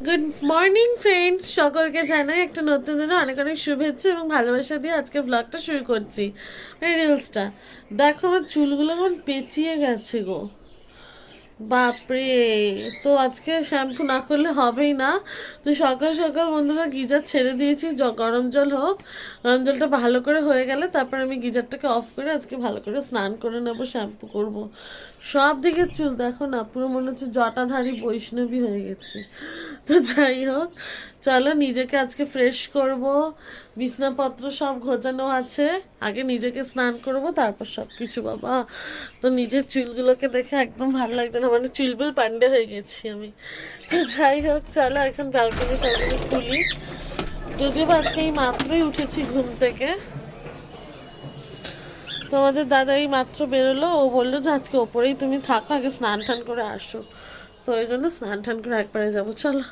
Good morning friends, সকলকে জানাই একটা নতুন দিনে অনেক অনেক শুভেচ্ছা এবং ভালোবাসা দিয়ে আজকে ব্লগটা শুরু করছি। রিলসটা দেখো, আমার চুলগুলো কেমন পেঁচিয়ে গেছে গো, বাপরে। তো আজকে শ্যাম্পু না করলে হবেই না। তো সকাল সকাল বন্ধুরা গিজার ছেড়ে দিয়েছি, গরম জল হোক, গরম জলটা ভালো করে হয়ে গেলে তারপর আমি গিজারটাকে অফ করে আজকে ভালো করে স্নান করে নেবো, শ্যাম্পু করব। সব দিকে চুল দেখো না, পুরো মনে হচ্ছে জটাধারী বৈষ্ণবী হয়ে গেছি। তো যাই হোক, চলো নিজেকে আজকে ফ্রেশ করব। বিছনাপত্র সব গোছানো আছে, আগে নিজেকে স্নান করব তারপর সব কিছু বাবা। তো নিজের চুলগুলোকে দেখে একদম ভালো লাগছে না, মানে চুলবুল পান্ডে হয়ে গেছি আমি। তো যাই হোক, চলো এখন ব্যালকনি ফ্যালকনি খুলি। যদিও বা আজকে এই মাত্রই উঠেছি ঘুম থেকে। তোমাদের দাদা এই মাত্র বেরোলো, ও বললো যে আজকে ওপরেই তুমি থাকো, আগে স্নান টান করে আসো। তো ওই জন্য স্নান টান করে একবারে যাবো, চলো।